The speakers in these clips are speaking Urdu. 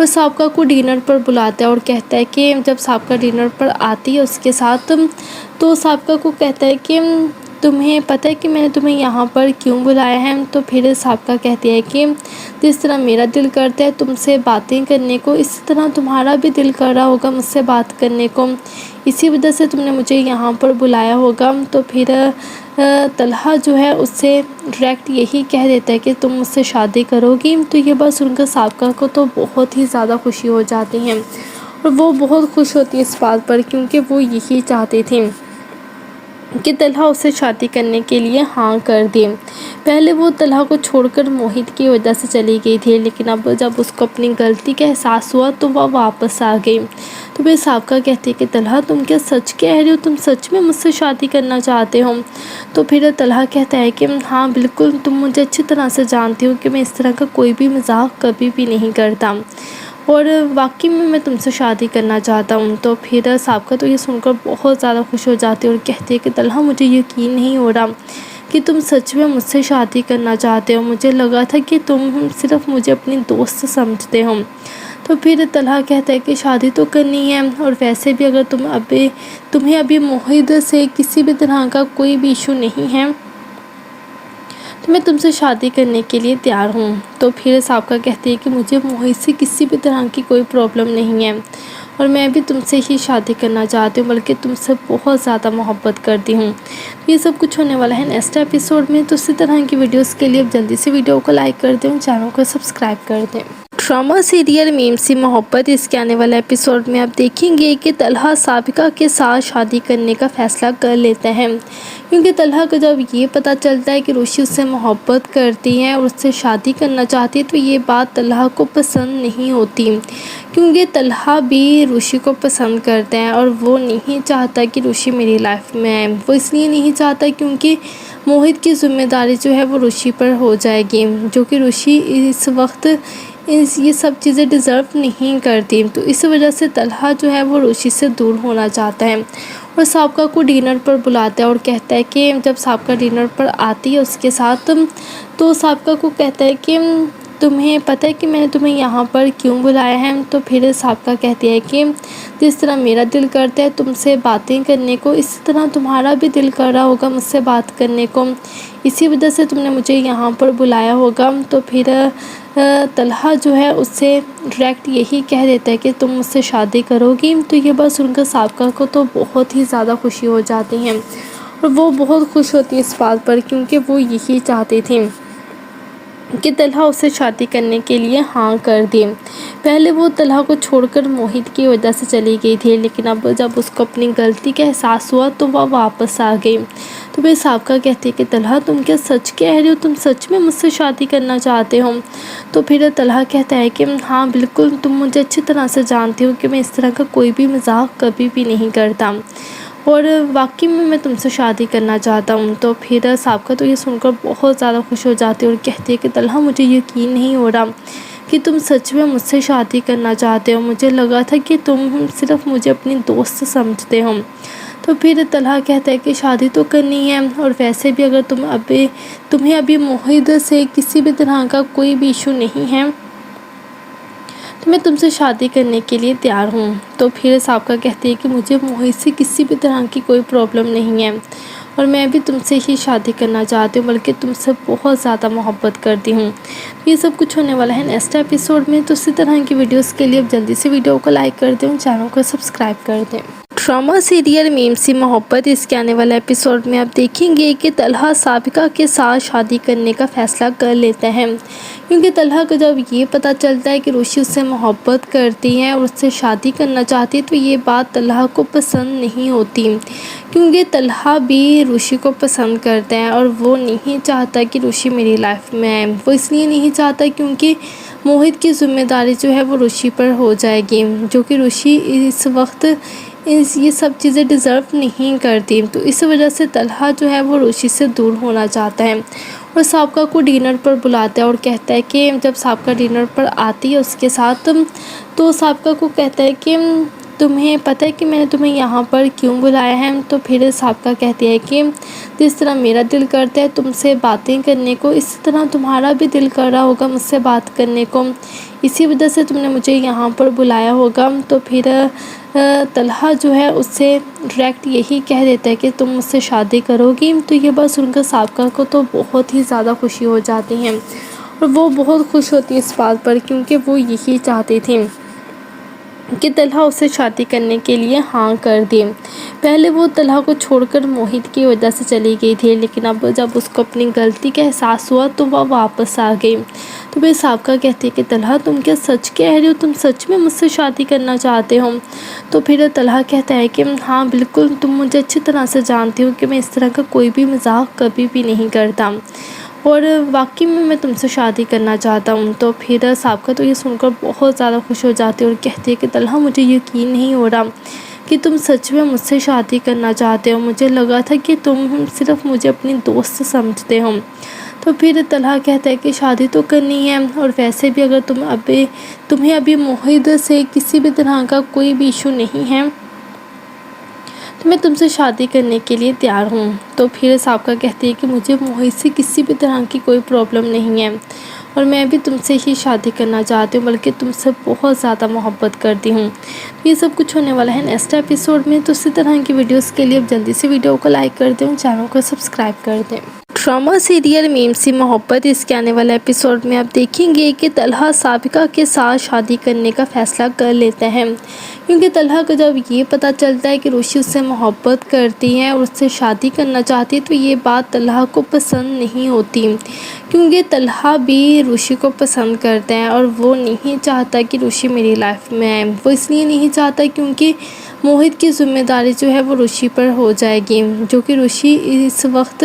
اور سابقہ کو ڈنر پر بلاتا ہے اور کہتا ہے کہ جب سابقہ ڈنر پر آتی ہے اس کے ساتھ تو سابقہ کو کہتا ہے کہ تمہیں پتہ ہے کہ میں نے تمہیں یہاں پر کیوں بلایا ہے؟ تو پھر سابقہ کہتی ہے کہ جس طرح میرا دل کرتا ہے تم سے باتیں کرنے کو، اسی طرح تمہارا بھی دل کر رہا ہوگا مجھ سے بات کرنے کو، اسی وجہ سے تم نے مجھے یہاں پر بلایا ہوگا۔ تو پھر طلحہ جو ہے اس سے ڈائریکٹ یہی کہہ دیتا ہے کہ تم مجھ سے شادی کرو گی۔ تو یہ بات سن کر سابقہ کو تو بہت ہی زیادہ خوشی ہو جاتی ہے اور وہ بہت خوش ہوتی ہے اس بات پر، کیونکہ وہ یہی چاہتی تھی کہ طلحہ اسے شادی کرنے کے لیے ہاں کر دے۔ پہلے وہ طلحہ کو چھوڑ کر موہت کی وجہ سے چلی گئی تھی، لیکن اب جب اس کو اپنی غلطی کا احساس ہوا تو وہ واپس آ گئی۔ تو پھر سابقہ کہتی ہے کہ طلحہ تم کیا سچ کہہ رہے ہو؟ تم سچ میں مجھ سے شادی کرنا چاہتے ہو؟ تو پھر طلحہ کہتا ہے کہ ہاں بالکل، تم مجھے اچھی طرح سے جانتی ہو کہ میں اس طرح کا کوئی بھی مذاق کبھی بھی نہیں کرتا، اور واقعی میں تم سے شادی کرنا چاہتا ہوں۔ تو پھر سابقہ تو یہ سن کر بہت زیادہ خوش ہو جاتی ہے اور کہتی ہے کہ طلحہ مجھے یقین نہیں ہو رہا کہ تم سچ میں مجھ سے شادی کرنا چاہتے ہو، مجھے لگا تھا کہ تم صرف مجھے اپنی دوست سمجھتے ہو۔ تو پھر طلحہ کہتا ہے کہ شادی تو کرنی ہے، اور ویسے بھی اگر تمہیں ابھی موہت سے کسی بھی طرح کا کوئی بھی ایشو نہیں ہے تو میں تم سے شادی کرنے کے لیے تیار ہوں۔ تو پھر سابقہ کہتی ہے کہ مجھے موہت سے کسی بھی طرح کی کوئی پرابلم نہیں ہے، اور میں بھی تم سے ہی شادی کرنا چاہتی ہوں، بلکہ تم سے بہت زیادہ محبت کرتی ہوں۔ یہ سب کچھ ہونے والا ہے نیکسٹ ایپیسوڈ میں، تو اسی طرح کی ویڈیوز کے لیے اب جلدی سے ویڈیو کو لائک کر دیں، چینل کو سبسکرائب کر دیں۔ ڈرامہ سیریل میم سی محبت، اس کے آنے والے ایپیسوڈ میں آپ دیکھیں گے کہ طلحہ سابقہ کے ساتھ شادی کرنے کا فیصلہ کر لیتا ہے، کیونکہ طلحہ کو جب یہ پتہ چلتا ہے کہ روشی اس سے محبت کرتی ہے اور اس سے شادی کرنا چاہتی ہے تو یہ بات طلحہ کو پسند نہیں ہوتی، کیونکہ طلحہ بھی روشی کو پسند کرتا ہے اور وہ نہیں چاہتا کہ روشی میری لائف میں آئے۔ وہ اس لیے نہیں چاہتا کیونکہ موہت کی ذمہ داری جو ہے وہ روشی پر ہو جائے گی، جو کہ روشی اس وقت یہ سب چیزیں ڈیزرو نہیں کرتی۔ تو اس وجہ سے طلحہ جو ہے وہ روشی سے دور ہونا چاہتا ہے اور سابقہ کو ڈنر پر بلاتا ہے اور کہتا ہے کہ جب سابقہ ڈنر پر آتی ہے اس کے ساتھ تو سابقہ کو کہتا ہے کہ تمہیں پتہ ہے کہ میں نے تمہیں یہاں پر کیوں بلایا ہے؟ تو پھر سابقہ کہتی ہے کہ جس طرح میرا دل کرتا ہے تم سے باتیں کرنے کو، اسی طرح تمہارا بھی دل کر رہا ہوگا مجھ سے بات کرنے کو، اسی وجہ سے تم نے مجھے یہاں پر بلایا ہوگا۔ تو پھر طلحہ جو ہے اس سے ڈائریکٹ یہی کہہ دیتا ہے کہ تم مجھ سے شادی کرو گی۔ تو یہ بات سن کر سابقہ کو تو بہت ہی زیادہ خوشی ہو جاتی ہے اور وہ بہت خوش ہوتی ہے اس بات پر، کیونکہ وہ یہی چاہتی تھی کہ طلحہ اسے شادی کرنے کے لیے ہاں کر دے۔ پہلے وہ طلحہ کو چھوڑ کر موہت کی وجہ سے چلی گئی تھی، لیکن اب جب اس کو اپنی غلطی کا احساس ہوا تو وہ واپس آ گئی۔ تو پھر سابقہ کہتی ہے کہ طلحہ تم کیا سچ کہہ رہے ہو؟ تم سچ میں مجھ سے شادی کرنا چاہتے ہو؟ تو پھر طلحہ کہتا ہے کہ ہاں بالکل، تم مجھے اچھی طرح سے جانتی ہو کہ میں اس طرح کا کوئی بھی مذاق کبھی بھی نہیں کرتا، اور واقعی میں تم سے شادی کرنا چاہتا ہوں۔ تو پھر سابقہ تو یہ سن کر بہت زیادہ خوش ہو جاتی ہے اور کہتی ہے کہ طلحہ مجھے یقین نہیں ہو رہا کہ تم سچ میں مجھ سے شادی کرنا چاہتے ہو، مجھے لگا تھا کہ تم صرف مجھے اپنی دوست سمجھتے ہو۔ تو پھر طلحہ کہتا ہے کہ شادی تو کرنی ہے، اور ویسے بھی اگر تمہیں ابھی موہت سے کسی بھی طرح کا کوئی بھی ایشو نہیں ہے تو میں تم سے شادی کرنے کے لیے تیار ہوں۔ تو پھر سابقہ کہتی ہے کہ مجھے موہت سے کسی بھی طرح کی کوئی پرابلم نہیں ہے، اور میں بھی تم سے ہی شادی کرنا چاہتی ہوں، بلکہ تم سے بہت زیادہ محبت کرتی ہوں۔ یہ سب کچھ ہونے والا ہے نیکسٹ ایپیسوڈ میں، تو اسی طرح کی ویڈیوز کے لیے اب جلدی سے ویڈیو کو لائک کر دیں، چینل کو سبسکرائب کر دیں۔ ڈرامہ سیریل میم سی محبت، اس کے آنے والے ایپیسوڈ میں آپ دیکھیں گے کہ طلحہ سابقہ کے ساتھ شادی کرنے کا فیصلہ کر لیتا ہے، کیونکہ طلحہ کو جب یہ پتہ چلتا ہے کہ روشی اس سے محبت کرتی ہے اور اس سے شادی کرنا چاہتی ہے تو یہ بات طلحہ کو پسند نہیں ہوتی، کیونکہ طلحہ بھی روشی کو پسند کرتا ہے اور وہ نہیں چاہتا کہ روشی میری لائف میں آئے۔ وہ اس لیے نہیں چاہتا کیونکہ موہت کی ذمہ داری جو ہے وہ روشی پر ہو جائے گی، جو کہ روشی اس وقت یہ سب چیزیں ڈیزرو نہیں کرتی۔ تو اس وجہ سے طلحہ جو ہے وہ روشی سے دور ہونا چاہتا ہے اور سابقہ کو ڈنر پر بلاتا ہے اور کہتا ہے کہ جب سابقہ ڈنر پر آتی ہے اس کے ساتھ تو سابقہ کو کہتا ہے کہ تمہیں پتہ ہے کہ میں نے تمہیں یہاں پر کیوں بلایا ہے؟ تو پھر سابقہ کہتی ہے کہ جس طرح میرا دل کرتا ہے تم سے باتیں کرنے کو، اسی طرح تمہارا بھی دل کر رہا ہوگا مجھ سے بات کرنے کو، اسی وجہ سے تم نے مجھے یہاں پر بلایا ہوگا۔ تو پھر طلحہ جو ہے اس سے ڈائریکٹ یہی کہہ دیتا ہے کہ تم مجھ سے شادی کرو گی۔ تو یہ بات سن کر سابقہ کو تو بہت ہی زیادہ خوشی ہو جاتی ہے، اور وہ بہت خوش ہوتی ہے اس بات پر، کیونکہ وہ یہی چاہتی تھی کہ طلحہ اسے شادی کرنے کے لیے ہاں کر دے۔ پہلے وہ طلحہ کو چھوڑ کر موہت کی وجہ سے چلی گئی تھی، لیکن اب جب اس کو اپنی غلطی کا احساس ہوا تو وہ واپس آ گئی۔ تو پھر سابقہ کہتی ہے کہ طلحہ تم کیا سچ کہہ رہے ہو؟ تم سچ میں مجھ سے شادی کرنا چاہتے ہو؟ تو پھر طلحہ کہتا ہے کہ ہاں بالکل، تم مجھے اچھی طرح سے جانتی ہو کہ میں اس طرح کا کوئی بھی مذاق کبھی بھی نہیں کرتا، اور واقعی میں تم سے شادی کرنا چاہتا ہوں۔ تو پھر سابقہ تو یہ سن کر بہت زیادہ خوش ہو جاتی ہے اور کہتی ہے کہ طلحہ مجھے یقین نہیں ہو رہا کہ تم سچ میں مجھ سے شادی کرنا چاہتے ہو، مجھے لگا تھا کہ تم صرف مجھے اپنی دوست سمجھتے ہو۔ تو پھر طلحہ کہتا ہے کہ شادی تو کرنی ہے، اور ویسے بھی اگر تمہیں ابھی موہت سے کسی بھی طرح کا کوئی بھی ایشو نہیں ہے تو میں تم سے شادی کرنے کے لیے تیار ہوں۔ تو پھر سابقہ کہتی ہے کہ مجھے موہت سے کسی بھی طرح کی کوئی پرابلم نہیں ہے، اور میں بھی تم سے ہی شادی کرنا چاہتی ہوں، بلکہ تم سے بہت زیادہ محبت کرتی ہوں۔ یہ سب کچھ ہونے والا ہے نیکسٹ ایپیسوڈ میں، تو اسی طرح کی ویڈیوز کے لیے اب جلدی سے ویڈیو کو لائک کر دیں، چینل کو سبسکرائب کر دیں۔ ڈرامہ سیریل میم سی محبت، اس کے آنے والے ایپیسوڈ میں آپ دیکھیں گے کہ طلحہ سابقہ کے ساتھ شادی کرنے کا فیصلہ کر لیتا ہے، کیونکہ طلحہ کو جب یہ پتہ چلتا ہے کہ روشی اس سے محبت کرتی ہے اور اس سے شادی کرنا چاہتی ہے تو یہ بات طلحہ کو پسند نہیں ہوتی، کیونکہ طلحہ بھی روشی کو پسند کرتا ہے اور وہ نہیں چاہتا کہ روشی میری لائف میں آئے۔ وہ اس لیے نہیں چاہتا کیونکہ موہت کی ذمہ داری جو ہے وہ روشی پر ہو جائے گی، جو کہ روشی اس وقت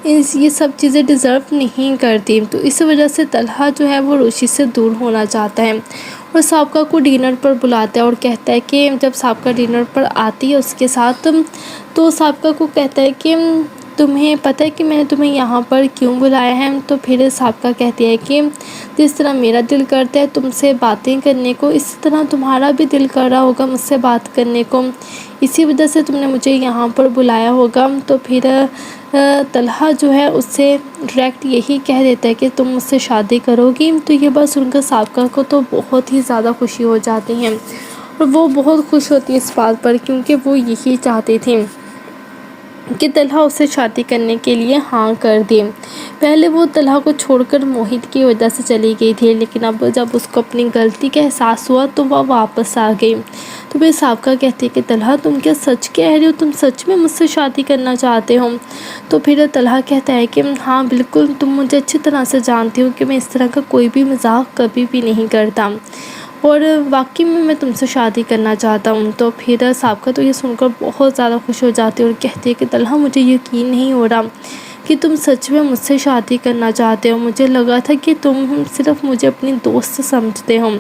یہ سب چیزیں ڈیزرو نہیں کرتی۔ تو اس وجہ سے طلحہ جو ہے وہ روشی سے دور ہونا چاہتا ہے، اور سابقہ کو ڈنر پر بلاتا ہے اور کہتا ہے کہ جب سابقہ ڈنر پر آتی ہے اس کے ساتھ، تو سابقہ کو کہتا ہے کہ تمہیں پتہ ہے کہ میں نے تمہیں یہاں پر کیوں بلایا ہے؟ تو پھر سابقہ کہتی ہے کہ جس طرح میرا دل کرتا ہے تم سے باتیں کرنے کو، اسی طرح تمہارا بھی دل کر رہا ہوگا مجھ سے بات کرنے کو، اسی وجہ سے تم نے مجھے یہاں پر بلایا ہوگا۔ تو پھر طلحہ جو ہے اس سے ڈائریکٹ یہی کہہ دیتا ہے کہ تم مجھ سے شادی کرو گی۔ تو یہ بات سن کر سابقہ کو تو بہت ہی زیادہ خوشی ہو جاتی ہے، اور وہ بہت خوش ہوتی ہے اس بات پر، کیونکہ وہ یہی چاہتی تھی کہ طلحہ اسے شادی کرنے کے لیے ہاں کر دے۔ پہلے وہ طلحہ کو چھوڑ کر موہت کی وجہ سے چلی گئی تھی، لیکن اب جب اس کو اپنی غلطی کا احساس ہوا تو وہ واپس آ گئی۔ تو پھر سابقہ کہتی ہے کہ طلحہ تم کیا سچ کہہ رہے ہو؟ تم سچ میں مجھ سے شادی کرنا چاہتے ہو؟ تو پھر طلحہ کہتا ہے کہ ہاں بالکل، تم مجھے اچھی طرح سے جانتی ہو کہ میں اس طرح کا کوئی بھی مذاق کبھی بھی نہیں کرتا، اور واقعی میں تم سے شادی کرنا چاہتا ہوں۔ تو پھر سابقہ تو یہ سن کر بہت زیادہ خوش ہو جاتی ہے اور کہتی ہے کہ طلحہ مجھے یقین نہیں ہو رہا کہ تم سچ میں مجھ سے شادی کرنا چاہتے ہو، مجھے لگا تھا کہ تم صرف مجھے اپنی دوست سمجھتے ہو۔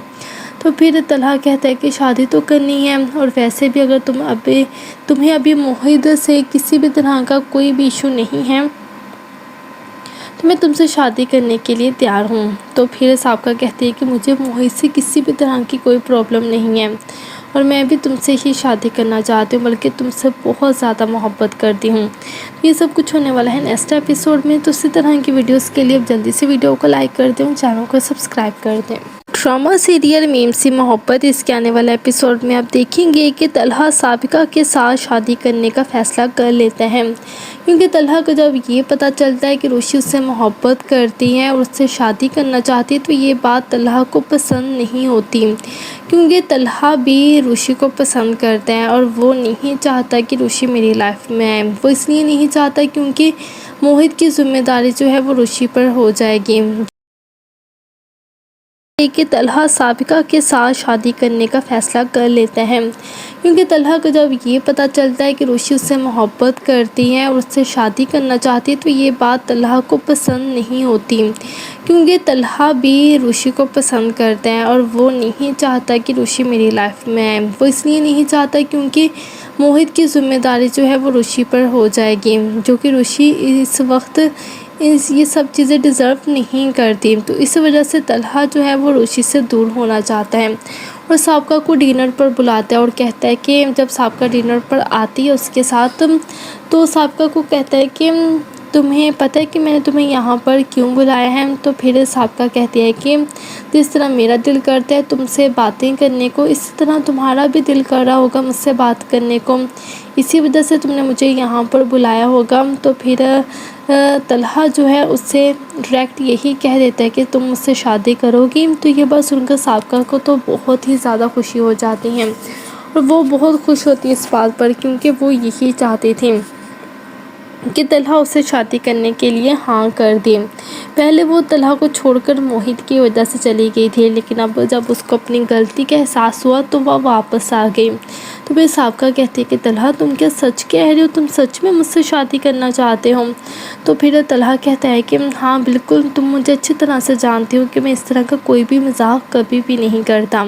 تو پھر طلحہ کہتا ہے کہ شادی تو کرنی ہے، اور ویسے بھی اگر تمہیں ابھی موہت سے کسی بھی طرح کا کوئی بھی ایشو نہیں ہے تو میں تم سے شادی کرنے کے لیے تیار ہوں۔ تو پھر سابقہ کہتی ہے کہ مجھے موہت سے کسی بھی طرح کی کوئی پرابلم نہیں ہے، اور میں بھی تم سے ہی شادی کرنا چاہتی ہوں، بلکہ تم سے بہت زیادہ محبت کرتی ہوں۔ یہ سب کچھ ہونے والا ہے نیکسٹ ایپیسوڈ میں، تو اسی طرح کی ویڈیوز کے لیے اب جلدی سے ویڈیو کو لائک کر دیں، چینل کو سبسکرائب کر دیں۔ ڈرامہ سیریل میم سی محبت، اس کے آنے والے ایپیسوڈ میں آپ دیکھیں گے کہ طلحہ سابقہ کے ساتھ شادی کرنے کا فیصلہ کر لیتا ہے، کیونکہ طلحہ کو جب یہ پتہ چلتا ہے کہ روشی اس سے محبت کرتی ہے اور اس سے شادی کرنا چاہتی ہے تو یہ بات طلحہ کو پسند نہیں ہوتی، کیونکہ طلحہ بھی روشی کو پسند کرتا ہے اور وہ نہیں چاہتا کہ روشی میری لائف میں آئے۔ وہ اس لیے نہیں چاہتا کیونکہ موہت کی ذمہ داری جو ہے وہ روشی پر ہو جائے گی، کہ طلحہ سابقہ کے ساتھ شادی کرنے کا فیصلہ کر لیتا ہے، کیونکہ طلحہ کو جب یہ پتہ چلتا ہے کہ روشی اس سے محبت کرتی ہے اور اس سے شادی کرنا چاہتی ہے تو یہ بات طلحہ کو پسند نہیں ہوتی، کیونکہ طلحہ بھی روشی کو پسند کرتا ہے اور وہ نہیں چاہتا کہ روشی میری لائف میں آئے۔ وہ اس لیے نہیں چاہتا کیونکہ موہت کی ذمہ داری جو ہے وہ روشی پر ہو جائے گی، جو کہ روشی اس وقت یہ سب چیزیں ڈیزرو نہیں کرتی۔ تو اس وجہ سے طلحہ جو ہے وہ روشی سے دور ہونا چاہتا ہے، اور سابقہ کو ڈنر پر بلاتا ہے اور کہتا ہے کہ جب سابقہ ڈنر پر آتی ہے اس کے ساتھ تو سابقہ کو کہتا ہے کہ تمہیں پتہ ہے کہ میں نے تمہیں یہاں پر کیوں بلایا ہے؟ تو پھر سابقہ کہتی ہے کہ جس طرح میرا دل کرتا ہے تم سے باتیں کرنے کو، اسی طرح تمہارا بھی دل کر رہا ہوگا مجھ سے بات کرنے کو، اسی وجہ سے تم نے مجھے یہاں پر بلایا ہوگا۔ تو پھر طلحہ جو ہے اس سے ڈائریکٹ یہی کہہ دیتا ہے کہ تم مجھ سے شادی کرو گی۔ تو یہ بات سن کر سابقہ کو تو بہت ہی زیادہ خوشی ہو جاتی ہے اور وہ بہت خوش ہوتی ہے اس بات پر، کیونکہ وہ یہی چاہتی تھی کہ طلحہ اسے شادی کرنے کے لیے ہاں کر دے۔ پہلے وہ طلحہ کو چھوڑ کر موہت کی وجہ سے چلی گئی تھی، لیکن اب جب اس کو اپنی غلطی کا احساس ہوا تو وہ واپس آ گئی۔ تو پھر سابقہ کہتی ہے کہ طلحہ تم کیا سچ کہہ رہے ہو؟ تم سچ میں مجھ سے شادی کرنا چاہتے ہو؟ تو پھر طلحہ کہتا ہے کہ ہاں بالکل، تم مجھے اچھی طرح سے جانتی ہو کہ میں اس طرح کا کوئی بھی مذاق کبھی بھی نہیں کرتا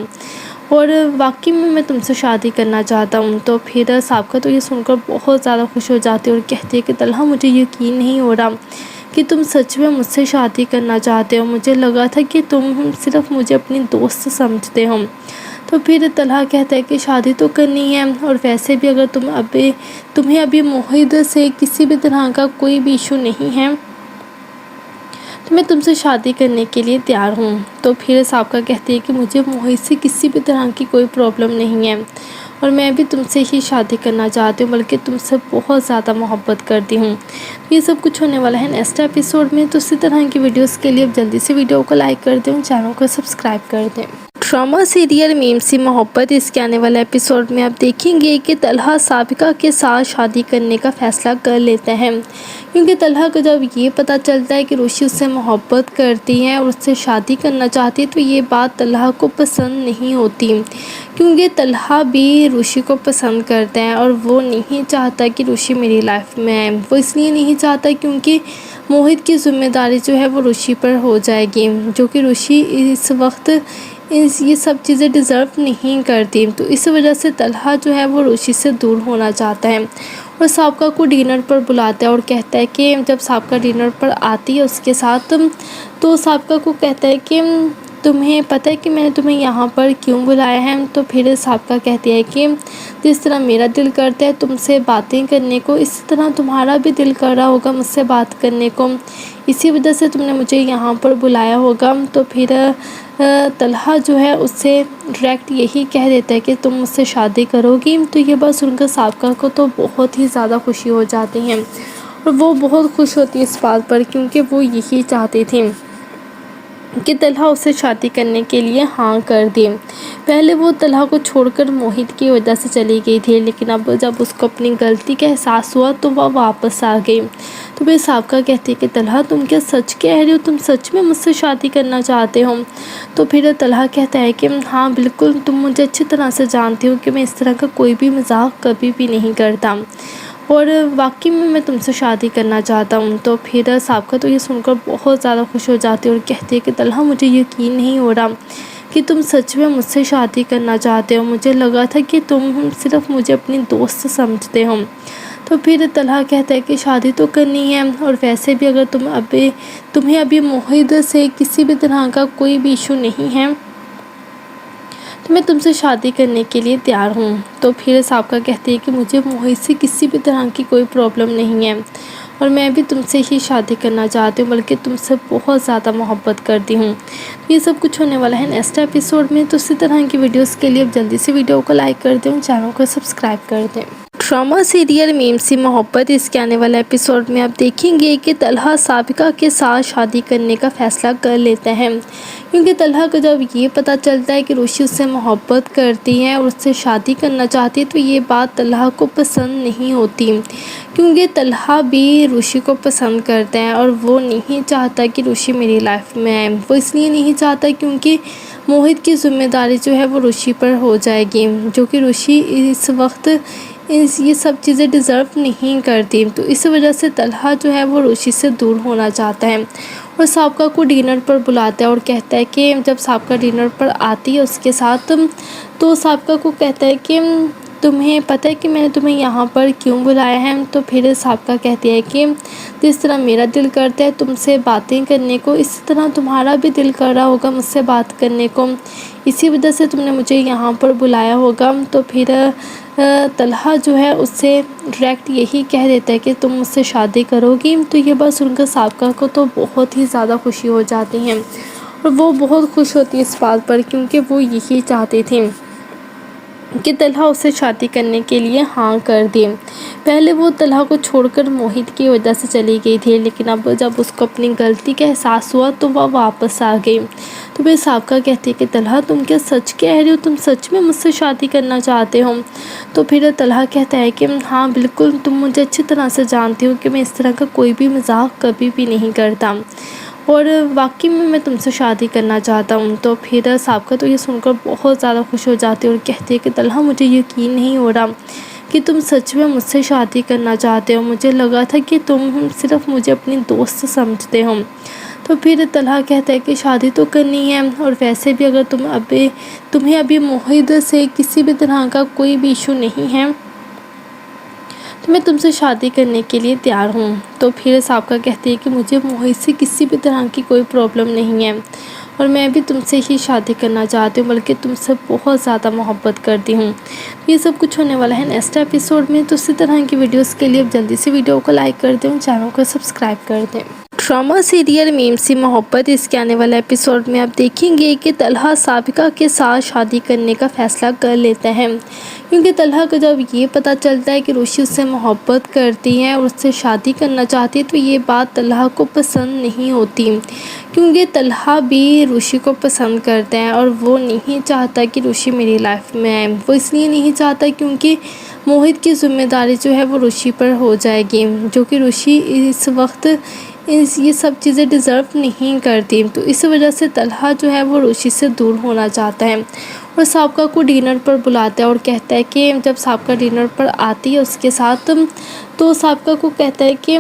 اور واقعی میں تم سے شادی کرنا چاہتا ہوں۔ تو پھر سابقہ تو یہ سن کر بہت زیادہ خوش ہو جاتی ہے اور کہتی ہے کہ طلحہ مجھے یقین نہیں ہو رہا کہ تم سچ میں مجھ سے شادی کرنا چاہتے ہو، مجھے لگا تھا کہ تم صرف مجھے اپنی دوست سمجھتے ہو۔ تو پھر طلحہ کہتا ہے کہ شادی تو کرنی ہے، اور ویسے بھی اگر تمہیں ابھی موہت سے کسی بھی طرح کا کوئی بھی ایشو نہیں ہے تو میں تم سے شادی کرنے کے لیے تیار ہوں۔ تو پھر سابقہ کہتی ہے کہ مجھے موہت سے کسی بھی طرح کی کوئی پرابلم نہیں ہے اور میں بھی تم سے ہی شادی کرنا چاہتی ہوں، بلکہ تم سے بہت زیادہ محبت کرتی ہوں۔ یہ سب کچھ ہونے والا ہے نیکسٹ ایپیسوڈ میں، تو اسی طرح کی ویڈیوز کے لیے اب جلدی سے ویڈیو کو لائک کر دیں، چینل کو سبسکرائب کر دیں۔ ڈرامہ سیریل میم سی محبت، اس کے آنے والے ایپیسوڈ میں آپ دیکھیں گے کہ طلحہ سابقہ کے ساتھ شادی کرنے کا فیصلہ کر لیتا ہے، کیونکہ طلحہ کو جب یہ پتہ چلتا ہے کہ روشی اس سے محبت کرتی ہے اور اس سے شادی کرنا چاہتی ہے تو یہ بات طلحہ کو پسند نہیں ہوتی، کیونکہ طلحہ بھی روشی کو پسند کرتا ہے اور وہ نہیں چاہتا کہ روشی میری لائف میں آئے۔ وہ اس لیے نہیں چاہتا کیونکہ موہت کی ذمہ داری جو ہے وہ روشی پر ہو جائے گی، جو کہ روشی اس وقت یہ سب چیزیں ڈیزرو نہیں کرتی۔ تو اس وجہ سے طلحہ جو ہے وہ روشی سے دور ہونا چاہتا ہے اور سابقہ کو ڈنر پر بلاتا ہے اور کہتا ہے کہ جب سابقہ ڈنر پر آتی ہے اس کے ساتھ تو سابقہ کو کہتا ہے کہ تمہیں پتہ ہے کہ میں نے تمہیں یہاں پر کیوں بلایا ہے؟ تو پھر سابقہ کہتی ہے کہ جس طرح میرا دل کرتا ہے تم سے باتیں کرنے کو، اسی طرح تمہارا بھی دل کر رہا ہوگا مجھ سے بات کرنے کو، اسی وجہ سے تم نے مجھے یہاں پر بلایا ہوگا۔ تو پھر طلحہ جو ہے اس سے ڈائریکٹ یہی کہہ دیتا ہے کہ تم مجھ سے شادی کرو گی۔ تو یہ بات سن کر سابقہ کو تو بہت ہی زیادہ خوشی ہو جاتی ہے اور وہ بہت خوش ہوتی ہے اس بات پر، کیونکہ وہ یہی چاہتی تھی کہ طلحہ اسے شادی کرنے کے لیے ہاں کر دے۔ پہلے وہ طلحہ کو چھوڑ کر موہت کی وجہ سے چلی گئی تھی، لیکن اب جب اس کو اپنی غلطی کا احساس ہوا تو وہ واپس آ گئی۔ تو پھر سابقہ کہتی ہے کہ طلحہ تم کیا سچ کہہ رہے ہو؟ تم سچ میں مجھ سے شادی کرنا چاہتے ہو؟ تو پھر طلحہ کہتا ہے کہ ہاں بالکل، تم مجھے اچھی طرح سے جانتی ہو کہ میں اس طرح کا کوئی بھی مذاق کبھی بھی نہیں کرتا اور واقعی میں تم سے شادی کرنا چاہتا ہوں۔ تو پھر سابقہ تو یہ سن کر بہت زیادہ خوش ہو جاتی ہے اور کہتی ہے کہ طلحہ مجھے یقین نہیں ہو رہا کہ تم سچ میں مجھ سے شادی کرنا چاہتے ہو، مجھے لگا تھا کہ تم صرف مجھے اپنی دوست سمجھتے ہو۔ تو پھر طلحہ کہتا ہے کہ شادی تو کرنی ہے، اور ویسے بھی اگر تمہیں ابھی موہت سے کسی بھی طرح کا کوئی بھی ایشو نہیں ہے تو میں تم سے شادی کرنے کے لیے تیار ہوں۔ تو پھر سابقہ کہتی ہے کہ مجھے موہت سے کسی بھی طرح کی کوئی پرابلم نہیں ہے اور میں بھی تم سے ہی شادی کرنا چاہتی ہوں، بلکہ تم سے بہت زیادہ محبت کرتی ہوں۔ یہ سب کچھ ہونے والا ہے نیکسٹ ایپیسوڈ میں، تو اسی طرح کی ویڈیوز کے لیے اب جلدی سے ویڈیو کو لائک کر دیں، چینل کو سبسکرائب کر دیں۔ ڈرامہ سیریل میم سی محبت، اس کے آنے والے ایپیسوڈ میں آپ دیکھیں گے کہ طلحہ سابقہ کے ساتھ شادی کرنے کا فیصلہ کر لیتا ہے، کیونکہ طلحہ کو جب یہ پتہ چلتا ہے کہ روشی اس سے محبت کرتی ہے اور اس سے شادی کرنا چاہتی ہے تو یہ بات طلحہ کو پسند نہیں ہوتی، کیونکہ طلحہ بھی روشی کو پسند کرتا ہے اور وہ نہیں چاہتا کہ روشی میری لائف میں آئے۔ وہ اس لیے نہیں چاہتا کیونکہ موہت کی ذمہ داری جو ہے وہ روشی پر ہو جائے گی، جو کہ روشی اس وقت یہ سب چیزیں ڈیزرو نہیں کرتی۔ تو اس وجہ سے طلحہ جو ہے وہ روشی سے دور ہونا چاہتا ہے اور سابقہ کو ڈنر پر بلاتا ہے اور کہتا ہے کہ جب سابقہ ڈنر پر آتی ہے اس کے ساتھ تو سابقہ کو کہتا ہے کہ تمہیں پتہ ہے کہ میں نے تمہیں یہاں پر کیوں بلایا ہے؟ تو پھر سابقہ کہتی ہے کہ جس طرح میرا دل کرتا ہے تم سے باتیں کرنے کو، اسی طرح تمہارا بھی دل کر رہا ہوگا مجھ سے بات کرنے کو، اسی وجہ سے تم نے مجھے یہاں پر بلایا ہوگا۔ تو پھر طلحہ جو ہے اس سے ڈائریکٹ یہی کہہ دیتا ہے کہ تم مجھ سے شادی کرو گی۔ تو یہ بات سن کر سابقہ کو تو بہت ہی زیادہ خوشی ہو جاتی ہے، اور وہ بہت خوش ہوتی ہے اس بات پر، کیونکہ وہ یہی چاہتی تھی کہ طلحہ اسے شادی کرنے کے لیے ہاں کر دے۔ پہلے وہ طلحہ کو چھوڑ کر موہت کی وجہ سے چلی گئی تھی، لیکن اب جب اس کو اپنی غلطی کا احساس ہوا تو وہ واپس آ گئی۔ تو پھر سابقہ کہتی ہے کہ طلحہ تم کیا سچ کہہ رہے ہو؟ تم سچ میں مجھ سے شادی کرنا چاہتے ہو؟ تو پھر طلحہ کہتا ہے کہ ہاں بالکل، تم مجھے اچھی طرح سے جانتی ہو کہ میں اس طرح کا کوئی بھی مذاق کبھی بھی نہیں کرتا، اور واقعی میں تم سے شادی کرنا چاہتا ہوں۔ تو پھر سابقہ تو یہ سن کر بہت زیادہ خوش ہو جاتی ہے اور کہتی ہے کہ طلحہ مجھے یقین نہیں ہو رہا کہ تم سچ میں مجھ سے شادی کرنا چاہتے ہو، مجھے لگا تھا کہ تم صرف مجھے اپنی دوست سمجھتے ہو۔ تو پھر طلحہ کہتا ہے کہ شادی تو کرنی ہے، اور ویسے بھی اگر تمہیں ابھی موہت سے کسی بھی طرح کا کوئی بھی ایشو نہیں ہے تو میں تم سے شادی کرنے کے لیے تیار ہوں۔ تو پھر سابقہ کہتی ہے کہ مجھے موہت سے کسی بھی طرح کی کوئی پرابلم نہیں ہے، اور میں بھی تم سے ہی شادی کرنا چاہتی ہوں، بلکہ تم سے بہت زیادہ محبت کرتی ہوں۔ یہ سب کچھ ہونے والا ہے نیکسٹ ایپیسوڈ میں، تو اسی طرح کی ویڈیوز کے لیے اب جلدی سے ویڈیو کو لائک کر دیں، چینل کو سبسکرائب کر دیں۔ ڈرامہ سیریل میم سی محبت، اس کے آنے والے ایپیسوڈ میں آپ دیکھیں گے کہ طلحہ سابقہ کے ساتھ شادی کرنے کا فیصلہ کر لیتا ہے، کیونکہ طلحہ کو جب یہ پتہ چلتا ہے کہ روشی اس سے محبت کرتی ہے اور اس سے شادی کرنا چاہتی ہے تو یہ بات طلحہ کو پسند نہیں ہوتی، کیونکہ طلحہ بھی روشی کو پسند کرتا ہے اور وہ نہیں چاہتا کہ روشی میری لائف میں آئے۔ وہ اس لیے نہیں چاہتا کیونکہ موہت کی ذمہ داری جو ہے وہ روشی پر ہو جائے گی، جو کہ روشی اس وقت یہ سب چیزیں ڈیزرو نہیں کرتی۔ تو اس وجہ سے طلحہ جو ہے وہ روشی سے دور ہونا چاہتا ہے، اور سابقہ کو ڈنر پر بلاتا ہے اور کہتا ہے کہ جب سابقہ ڈنر پر آتی ہے اس کے ساتھ، تو سابقہ کو کہتا ہے کہ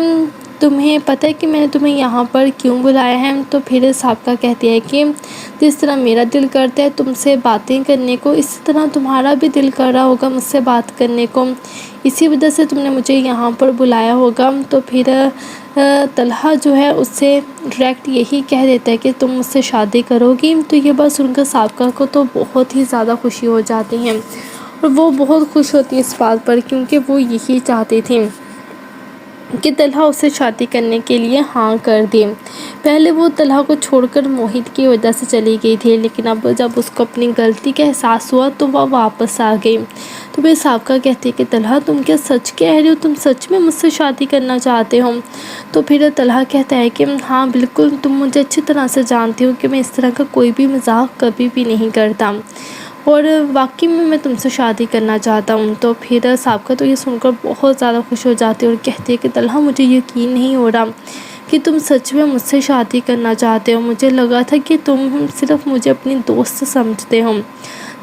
تمہیں پتہ ہے کہ میں نے تمہیں یہاں پر کیوں بلایا ہے؟ تو پھر سابقہ کہتی ہے کہ جس طرح میرا دل کرتا ہے تم سے باتیں کرنے کو، اسی طرح تمہارا بھی دل کر رہا ہوگا مجھ سے بات کرنے کو، اسی وجہ سے تم نے مجھے یہاں پر بلایا ہوگا۔ تو پھر طلحہ جو ہے اس سے ڈائریکٹ یہی کہہ دیتا ہے کہ تم مجھ سے شادی کرو گی۔ تو یہ بات سن کر سابقہ کو تو بہت ہی زیادہ خوشی ہو جاتی ہے، اور وہ بہت خوش ہوتی ہے اس بات پر، کیونکہ وہ یہی چاہتی تھی کہ طلحہ اسے شادی کرنے کے لیے ہاں کر دے۔ پہلے وہ طلحہ کو چھوڑ کر موہت کی وجہ سے چلی گئی تھی، لیکن اب جب اس کو اپنی غلطی کا احساس ہوا تو وہ واپس آ گئی۔ تو پھر سابقہ کہتی ہے کہ طلحہ تم کیا سچ کہہ رہے ہو؟ تم سچ میں مجھ سے شادی کرنا چاہتے ہو؟ تو پھر طلحہ کہتا ہے کہ ہاں بالکل، تم مجھے اچھی طرح سے جانتی ہو کہ میں اس طرح کا کوئی بھی مذاق کبھی بھی نہیں کرتا، اور واقعی میں تم سے شادی کرنا چاہتا ہوں۔ تو پھر سابقہ تو یہ سن کر بہت زیادہ خوش ہو جاتی ہے اور کہتی ہے کہ طلحہ مجھے یقین نہیں ہو رہا کہ تم سچ میں مجھ سے شادی کرنا چاہتے ہو، مجھے لگا تھا کہ تم صرف مجھے اپنی دوست سمجھتے ہو۔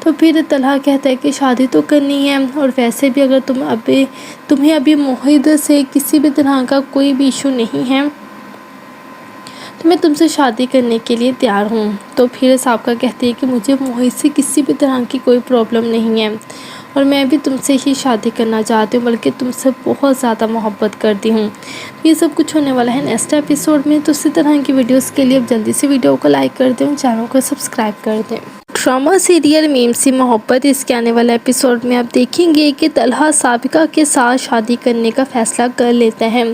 تو پھر طلحہ کہتا ہے کہ شادی تو کرنی ہے، اور ویسے بھی اگر تمہیں ابھی موہت سے کسی بھی طرح کا کوئی بھی ایشو نہیں ہے تو میں تم سے شادی کرنے کے لیے تیار ہوں۔ تو پھر سابقہ کہتی ہے کہ مجھے موہت سے کسی بھی طرح کی کوئی پرابلم نہیں ہے، اور میں بھی تم سے ہی شادی کرنا چاہتی ہوں، بلکہ تم سے بہت زیادہ محبت کرتی ہوں۔ یہ سب کچھ ہونے والا ہے نیکسٹ ایپیسوڈ میں، تو اسی طرح کی ویڈیوز کے لیے اب جلدی سے ویڈیو کو لائک کر دیں، چینل کو سبسکرائب کر دیں۔ ڈرامہ سیریل میم سی محبت، اس کے آنے والے ایپیسوڈ میں آپ دیکھیں گے کہ طلحہ سابقہ کے ساتھ شادی کرنے کا فیصلہ کر لیتا ہے،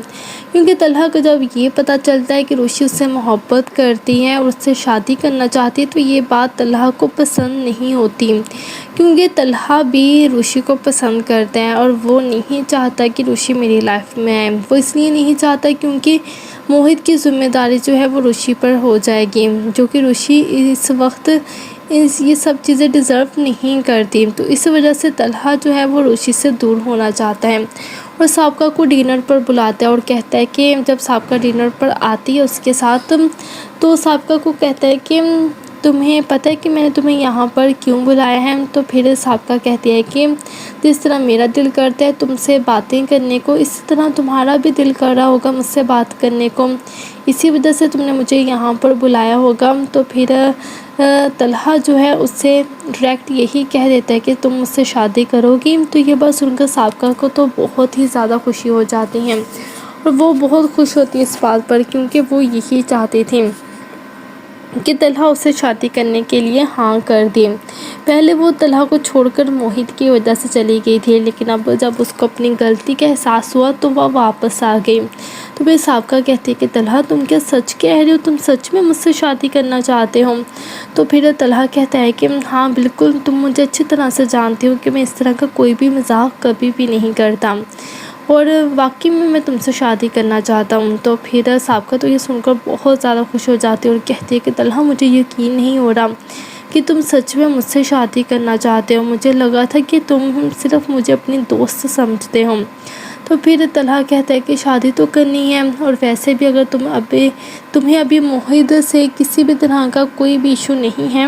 کیونکہ طلحہ کو جب یہ پتہ چلتا ہے کہ روشی اس سے محبت کرتی ہے اور اس سے شادی کرنا چاہتی ہے تو یہ بات طلحہ کو پسند نہیں ہوتی، کیونکہ طلحہ بھی روشی کو پسند کرتا ہے اور وہ نہیں چاہتا کہ روشی میری لائف میں آئے۔ وہ اس لیے نہیں چاہتا کیونکہ موہت کی ذمہ داری جو ہے وہ روشی پر ہو جائے گی، جو کہ روشی اس وقت یہ سب چیزیں ڈیزرو نہیں کرتی۔ تو اس وجہ سے طلحہ جو ہے وہ روشی سے دور ہونا چاہتا ہے، اور سابقہ کو ڈنر پر بلاتا ہے اور کہتا ہے کہ جب سابقہ ڈنر پر آتی ہے اس کے ساتھ، تو سابقہ کو کہتا ہے کہ تمہیں پتہ ہے کہ میں نے تمہیں یہاں پر کیوں بلایا ہے؟ تو پھر سابقہ کہتی ہے کہ جس طرح میرا دل کرتا ہے تم سے باتیں کرنے کو، اسی طرح تمہارا بھی دل کر رہا ہوگا مجھ سے بات کرنے کو، اسی وجہ سے تم نے مجھے یہاں پر بلایا ہوگا۔ تو پھر طلحہ جو ہے اس سے ڈائریکٹ یہی کہہ دیتا ہے کہ تم مجھ سے شادی کرو گی۔ تو یہ بات سن کر سابقہ کو تو بہت ہی زیادہ خوشی ہو جاتی ہیں اور وہ بہت خوش ہوتی ہے اس بات پر، کیونکہ وہ یہی چاہتی تھی کہ طلحہ اسے شادی کرنے کے لیے ہاں کر دے۔ پہلے وہ طلحہ کو چھوڑ کر موہت کی وجہ سے چلی گئی تھی، لیکن اب جب اس کو اپنی غلطی کا احساس ہوا تو وہ واپس آ گئی۔ تو پھر سابقہ کہتی ہے کہ طلحہ تم کیا سچ کہہ رہے ہو؟ تم سچ میں مجھ سے شادی کرنا چاہتے ہو؟ تو پھر طلحہ کہتا ہے کہ ہاں بالکل، تم مجھے اچھی طرح سے جانتے ہو کہ میں اس طرح کا کوئی بھی مذاق کبھی بھی نہیں کرتا، اور واقعی میں تم سے شادی کرنا چاہتا ہوں۔ تو پھر سابقہ تو یہ سن کر بہت زیادہ خوش ہو جاتی ہے اور کہتی ہے کہ طلحہ مجھے یقین نہیں ہو رہا کہ تم سچ میں مجھ سے شادی کرنا چاہتے ہو، مجھے لگا تھا کہ تم صرف مجھے اپنی دوست سمجھتے ہو۔ تو پھر طلحہ کہتا ہے کہ شادی تو کرنی ہے، اور ویسے بھی اگر تمہیں ابھی موہت سے کسی بھی طرح کا کوئی بھی ایشو نہیں ہے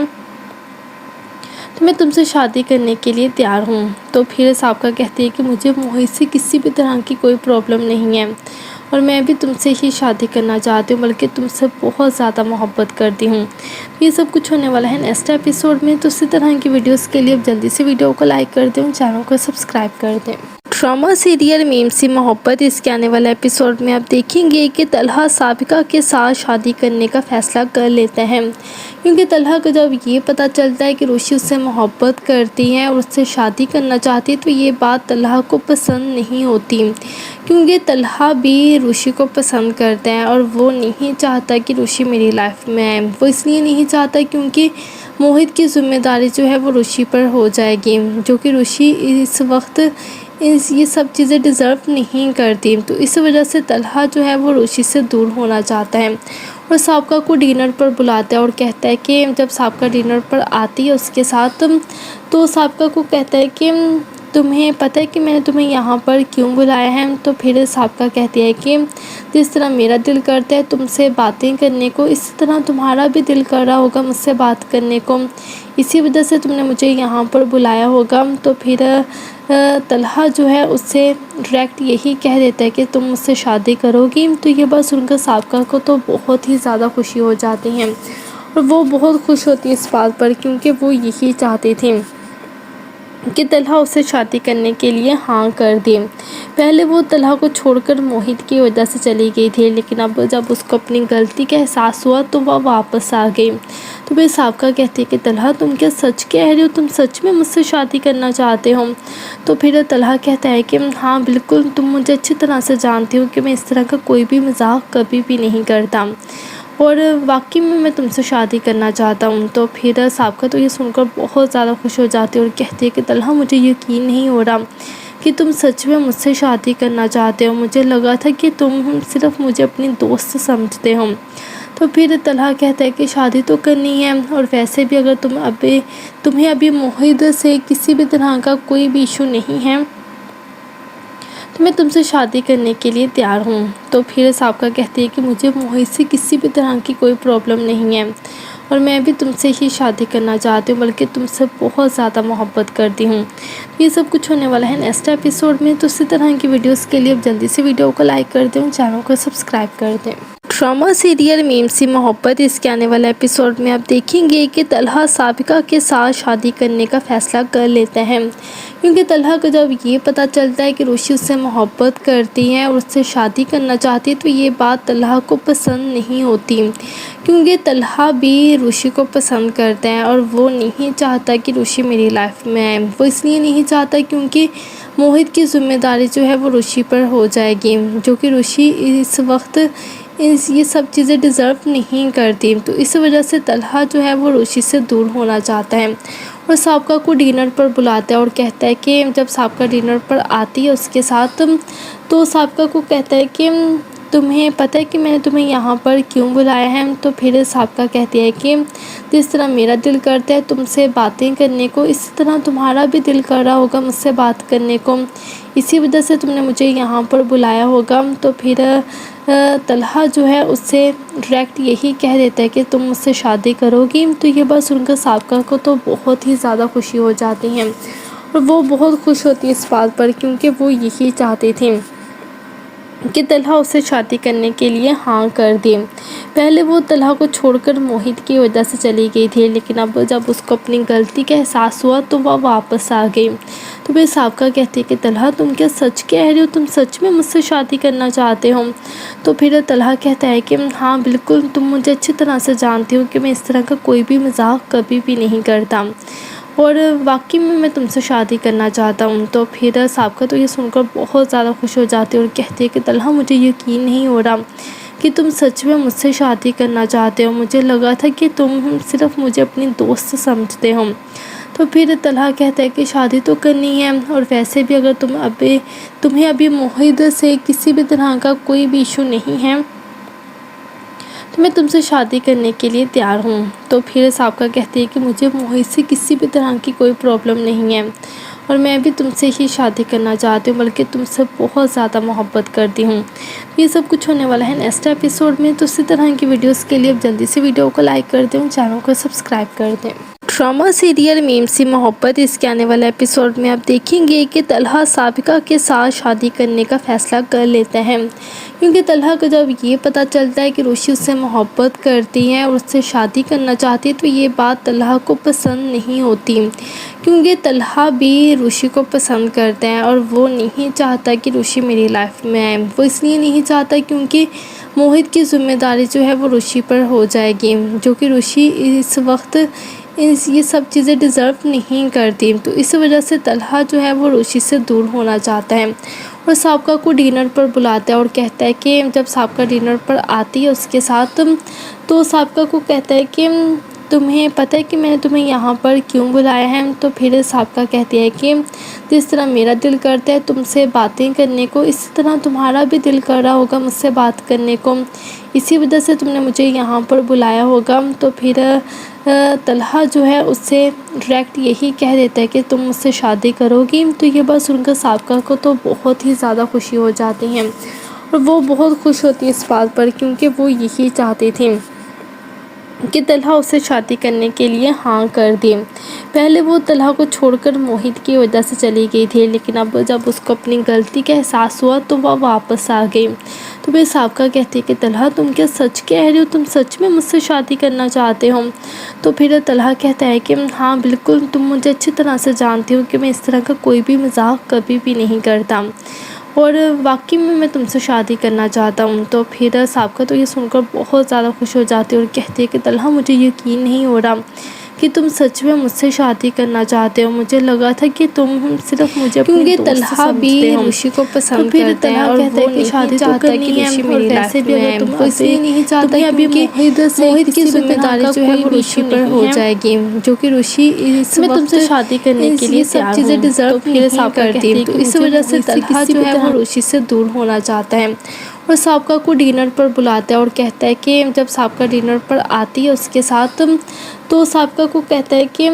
تو میں تم سے شادی کرنے کے لیے تیار ہوں۔ تو پھر سابقہ کہتی ہے کہ مجھے موہت سے کسی بھی طرح کی کوئی پرابلم نہیں ہے، اور میں بھی تم سے ہی شادی کرنا چاہتی ہوں، بلکہ تم سے بہت زیادہ محبت کرتی ہوں۔ یہ سب کچھ ہونے والا ہے نیکسٹ ایپیسوڈ میں، تو اسی طرح کی ویڈیوز کے لیے اب جلدی سے ویڈیو کو لائک کر دیں، چینل کو سبسکرائب کر دیں۔ ڈرامہ سیریل میم سی محبت، اس کے آنے والے ایپیسوڈ میں آپ دیکھیں گے کہ طلحہ سابقہ کے ساتھ شادی کرنے کا فیصلہ کر لیتا ہے، کیونکہ طلحہ کو جب یہ پتہ چلتا ہے کہ روشی اس سے محبت کرتی ہے اور اس سے شادی کرنا چاہتی ہے تو یہ بات طلحہ کو پسند نہیں ہوتی، کیونکہ طلحہ بھی روشی کو پسند کرتا ہے اور وہ نہیں چاہتا کہ روشی میری لائف میں آئے۔ وہ اس لیے نہیں چاہتا کیونکہ موہت کی ذمہ داری جو ہے وہ روشی پر ہو جائے گی، جو کہ روشی اس وقت یہ سب چیزیں ڈیزرو نہیں کرتی۔ تو اس وجہ سے طلحہ جو ہے وہ روشی سے دور ہونا چاہتا ہے اور سابقہ کو ڈنر پر بلاتا ہے اور کہتا ہے کہ جب سابقہ ڈنر پر آتی ہے اس کے ساتھ، تو سابقہ کو کہتا ہے کہ تمہیں پتہ ہے کہ میں نے تمہیں یہاں پر کیوں بلایا ہے؟ تو پھر سابقہ کہتی ہے کہ جس طرح میرا دل کرتا ہے تم سے باتیں کرنے کو، اسی طرح تمہارا بھی دل کر رہا ہوگا مجھ سے بات کرنے کو، اسی وجہ سے تم نے مجھے یہاں پر بلایا ہوگا۔ تو پھر طلحہ جو ہے اس سے ڈائریکٹ یہی کہہ دیتا ہے کہ تم مجھ سے شادی کرو گی۔ تو یہ بات سن کر سابقہ کو تو بہت ہی زیادہ خوشی ہو جاتی ہیں اور وہ بہت خوش ہوتی ہے اس بات پر، کیونکہ وہ یہی چاہتی تھی کہ طلحہ اسے شادی کرنے کے لیے ہاں کر دے۔ پہلے وہ طلحہ کو چھوڑ کر موہت کی وجہ سے چلی گئی تھی، لیکن اب جب اس کو اپنی غلطی کا احساس ہوا تو وہ واپس آ گئی۔ تو پھر سابقہ کہتی ہے کہ طلحہ تم کیا سچ کہہ رہے ہو؟ تم سچ میں مجھ سے شادی کرنا چاہتے ہو؟ تو پھر طلحہ کہتا ہے کہ ہاں بالکل، تم مجھے اچھی طرح سے جانتے ہو کہ میں اس طرح کا کوئی بھی مذاق کبھی بھی نہیں کرتا، اور واقعی میں تم سے شادی کرنا چاہتا ہوں۔ تو پھر سابقہ تو یہ سن کر بہت زیادہ خوش ہو جاتی ہے اور کہتی ہے کہ طلحہ مجھے یقین نہیں ہو رہا کہ تم سچ میں مجھ سے شادی کرنا چاہتے ہو، مجھے لگا تھا کہ تم صرف مجھے اپنی دوست سمجھتے ہو۔ تو پھر طلحہ کہتا ہے کہ شادی تو کرنی ہے، اور ویسے بھی اگر تمہیں ابھی موہت سے کسی بھی طرح کا کوئی بھی ایشو نہیں ہے تو میں تم سے شادی کرنے کے لیے تیار ہوں۔ تو پھر سابقہ کہتی ہے کہ مجھے موہت سے کسی بھی طرح کی کوئی پرابلم نہیں ہے، اور میں بھی تم سے ہی شادی کرنا چاہتی ہوں، بلکہ تم سے بہت زیادہ محبت کرتی ہوں۔ یہ سب کچھ ہونے والا ہے نیکسٹ ایپیسوڈ میں، تو اسی طرح کی ویڈیوز کے لیے اب جلدی سے ویڈیو کو لائک کر دیں، چینل کو سبسکرائب کر دیں۔ ڈرامہ سیریل میم سی محبت، اس کے آنے والے ایپیسوڈ میں آپ دیکھیں گے کہ طلحہ سابقہ کے ساتھ شادی کرنے کا فیصلہ کر لیتا ہے، کیونکہ طلحہ کو جب یہ پتہ چلتا ہے کہ روشی اس سے محبت کرتی ہے اور اس سے شادی کرنا چاہتی ہے تو یہ بات طلحہ کو پسند نہیں ہوتی، کیونکہ طلحہ بھی روشی کو پسند کرتا ہے اور وہ نہیں چاہتا کہ روشی میری لائف میں آئے۔ وہ اس لیے نہیں چاہتا کیونکہ موہت کی ذمہ داری جو ہے وہ روشی پر ہو جائے گی، جو کہ روشی اس وقت یہ سب چیزیں ڈیزرو نہیں کرتی۔ تو اس وجہ سے طلحہ جو ہے وہ روشی سے دور ہونا چاہتا ہے اور سابقہ کو ڈنر پر بلاتا ہے اور کہتا ہے کہ جب سابقہ ڈنر پر آتی ہے اس کے ساتھ، تو سابقہ کو کہتا ہے کہ تمہیں پتہ ہے کہ میں نے تمہیں یہاں پر کیوں بلایا ہے؟ تو پھر سابقہ کہتی ہے کہ جس طرح میرا دل کرتا ہے تم سے باتیں کرنے کو، اسی طرح تمہارا بھی دل کر رہا ہوگا مجھ سے بات کرنے کو، اسی وجہ سے تم نے مجھے یہاں پر بلایا ہوگا۔ تو پھر طلحہ جو ہے اس سے ڈائریکٹ یہی کہہ دیتا ہے کہ تم مجھ سے شادی کرو گی۔ تو یہ بات سن کر سابقہ کو تو بہت ہی زیادہ خوشی ہو جاتی ہیں اور وہ بہت خوش ہوتی ہے اس بات پر، کیونکہ وہ یہی چاہتی تھی کہ طلحہ اسے شادی کرنے کے لیے ہاں کر دے۔ پہلے وہ طلحہ کو چھوڑ کر موہت کی وجہ سے چلی گئی تھی، لیکن اب جب اس کو اپنی غلطی کا احساس ہوا تو وہ واپس آ گئی۔ تو پھر سابقہ کہتی ہے کہ طلحہ تم کیا سچ کہہ رہے ہو، تم سچ میں مجھ سے شادی کرنا چاہتے ہو؟ تو پھر طلحہ کہتا ہے کہ ہاں بالکل، تم مجھے اچھی طرح سے جانتی ہو کہ میں اس طرح کا کوئی بھی مذاق کبھی بھی نہیں کرتا، اور واقعی میں تم سے شادی کرنا چاہتا ہوں۔ تو پھر سابقہ تو یہ سن کر بہت زیادہ خوش ہو جاتی ہے اور کہتی ہے کہ طلحہ مجھے یقین نہیں ہو رہا کہ تم سچ میں مجھ سے شادی کرنا چاہتے ہو، مجھے لگا تھا کہ تم صرف مجھے اپنی دوست سمجھتے ہو۔ تو پھر طلحہ کہتا ہے کہ شادی تو کرنی ہے، اور ویسے بھی اگر تمہیں ابھی موہت سے کسی بھی طرح کا کوئی بھی ایشو نہیں ہے تو میں تم سے شادی کرنے کے لیے تیار ہوں۔ تو پھر سابقہ کہتی ہے کہ مجھے موہت سے کسی بھی طرح کی کوئی پرابلم نہیں ہے، اور میں بھی تم سے ہی شادی کرنا چاہتی ہوں، بلکہ تم سے بہت زیادہ محبت کرتی ہوں۔ یہ سب کچھ ہونے والا ہے نیکسٹ ایپیسوڈ میں، تو اسی طرح کی ویڈیوز کے لیے اب جلدی سے ویڈیو کو لائک کر دیں اور چینل کو سبسکرائب کر دیں۔ ڈرامہ سیریل میم سی محبت، اس کے آنے والے ایپیسوڈ میں آپ دیکھیں گے کہ طلحہ سابقہ کے ساتھ شادی کرنے کا فیصلہ کر لیتا ہے، کیونکہ طلحہ کو جب یہ پتہ چلتا ہے کہ روشی اس سے محبت کرتی ہے اور اس سے شادی کرنا چاہتی ہے تو یہ بات طلحہ کو پسند نہیں ہوتی، کیونکہ طلحہ بھی روشی کو پسند کرتا ہے اور وہ نہیں چاہتا کہ روشی میری لائف میں آئے۔ وہ اس لیے نہیں چاہتا کیونکہ موہت کی ذمہ داری جو ہے وہ روشی پر ہو جائے گی، جو کہ روشی اس وقت یہ سب چیزیں ڈیزرو نہیں کرتی۔ تو اس وجہ سے طلحہ جو ہے وہ روشی سے دور ہونا چاہتا ہے اور سابقہ کو ڈنر پر بلاتا ہے اور کہتا ہے کہ جب سابقہ ڈنر پر آتی ہے اس کے ساتھ، تو سابقہ کو کہتا ہے کہ تمہیں پتہ ہے کہ میں نے تمہیں یہاں پر کیوں بلایا ہے؟ تو پھر سابقہ کہتی ہے کہ جس طرح میرا دل کرتا ہے تم سے باتیں کرنے کو، اسی طرح تمہارا بھی دل کر رہا ہوگا مجھ سے بات کرنے کو، اسی وجہ سے تم نے مجھے یہاں پر بلایا ہوگا۔ تو پھر طلحہ جو ہے اس سے ڈائریکٹ یہی کہہ دیتا ہے کہ تم مجھ سے شادی کرو گی۔ تو یہ بات سن کر سابقہ کو تو بہت ہی زیادہ خوشی ہو جاتی ہے، اور وہ بہت خوش ہوتی ہے اس بات پر، کیونکہ وہ یہی چاہتی تھی کہ طلحہ اسے شادی کرنے کے لیے ہاں کر دے۔ پہلے وہ طلحہ کو چھوڑ کر موہت کی وجہ سے چلی گئی تھی، لیکن اب جب اس کو اپنی غلطی کا احساس ہوا تو وہ واپس آ گئی۔ تو پھر سابقہ کہتی ہے کہ طلحہ تم کیا سچ کہہ رہے ہو، تم سچ میں مجھ سے شادی کرنا چاہتے ہو؟ تو پھر طلحہ کہتا ہے کہ ہاں بالکل، تم مجھے اچھی طرح سے جانتی ہو کہ میں اس طرح کا کوئی بھی مذاق کبھی بھی نہیں کرتا، اور واقعی میں تم سے شادی کرنا چاہتا ہوں۔ تو پھر سابقہ تو یہ سن کر بہت زیادہ خوش ہو جاتی ہے اور کہتی ہے کہ طلحہ مجھے یقین نہیں ہو رہا کہ تم سچ میں مجھ سے شادی کرنا چاہتے ہو، مجھے لگا تھا کہ تم صرف مجھے اپنی دوست سمجھتے ہو۔ روشی کو پسند کرتا ہے اور وہ نہیں چاہتا کہ روشی میری لائف میں آئے، وہ اس لیے نہیں چاہتا کیونکہ موہت کی ذمہ داری جو ہے وہ روشی پر ہو جائے گی، جو کہ روشی اس وقت تم سے شادی کرنے کے لیے سب چیزیں ڈیزرو نہیں کرتی۔ تو اس وجہ سے طلحہ جو ہے وہ روشی سے دور ہونا چاہتا ہے اور سابقہ کو ڈنر پر بلاتا ہے اور کہتا ہے کہ جب سابقہ ڈنر پر آتی ہے اس کے ساتھ، تو سابقہ کو کہتا ہے کہ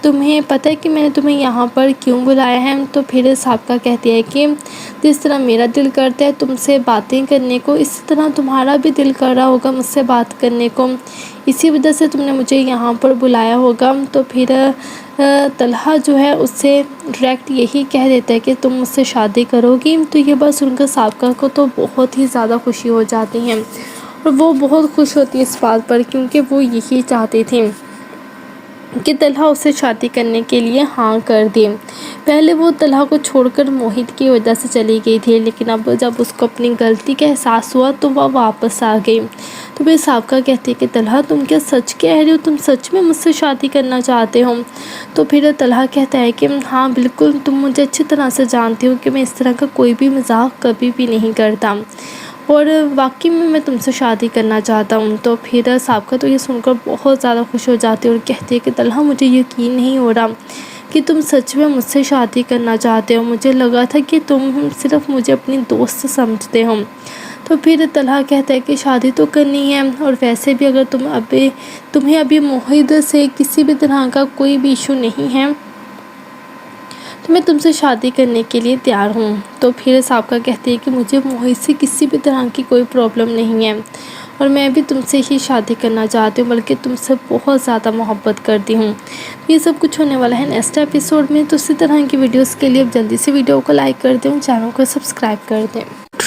تمہیں پتہ ہے کہ میں نے تمہیں یہاں پر کیوں بلایا ہے؟ تو پھر سابقہ کہتی ہے کہ جس طرح میرا دل کرتا ہے تم سے باتیں کرنے کو، اسی طرح تمہارا بھی دل کر رہا ہوگا مجھ سے بات کرنے کو، اسی وجہ سے تم نے مجھے یہاں پر بلایا ہوگا۔ تو پھر طلحہ جو ہے اس سے ڈائریکٹ یہی کہہ دیتا ہے کہ تم مجھ سے شادی کرو گی۔ تو یہ بات سن کر سابقہ کو تو بہت ہی زیادہ خوشی ہو جاتی ہے، اور وہ بہت خوش ہوتی ہے اس بات پر، کیونکہ وہ یہی چاہتی تھی کہ طلحہ اسے شادی کرنے کے لیے ہاں کر دے۔ پہلے وہ طلحہ کو چھوڑ کر موہت کی وجہ سے چلی گئی تھی، لیکن اب جب اس کو اپنی غلطی کا احساس ہوا تو وہ واپس آ گئی۔ تو پھر سابقہ کہتی ہے کہ طلحہ تم کیا سچ کہہ رہے ہو، تم سچ میں مجھ سے شادی کرنا چاہتے ہو؟ تو پھر طلحہ کہتا ہے کہ ہاں بالکل، تم مجھے اچھی طرح سے جانتی ہو کہ میں اس طرح کا کوئی بھی مذاق کبھی بھی نہیں کرتا، اور واقعی میں تم سے شادی کرنا چاہتا ہوں۔ تو پھر سابقہ تو یہ سن کر بہت زیادہ خوش ہو جاتی ہے اور کہتی ہے کہ طلحہ مجھے یقین نہیں ہو رہا کہ تم سچ میں مجھ سے شادی کرنا چاہتے ہو، مجھے لگا تھا کہ تم صرف مجھے اپنی دوست سمجھتے ہو۔ تو پھر طلحہ کہتا ہے کہ شادی تو کرنی ہے، اور ویسے بھی اگر تمہیں ابھی موہت سے کسی بھی طرح کا کوئی بھی ایشو نہیں ہے تو میں تم سے شادی کرنے کے لیے تیار ہوں۔ تو پھر سابقہ کہتی ہے کہ مجھے موہت سے کسی بھی طرح کی کوئی پرابلم نہیں ہے، اور میں بھی تم سے ہی شادی کرنا چاہتی ہوں، بلکہ تم سے بہت زیادہ محبت کرتی ہوں۔ یہ سب کچھ ہونے والا ہے نیکسٹ ایپیسوڈ میں، تو اسی طرح کی ویڈیوز کے لیے اب جلدی سے ویڈیو کو لائک کر دیں اور چینل کو سبسکرائب کر دیں۔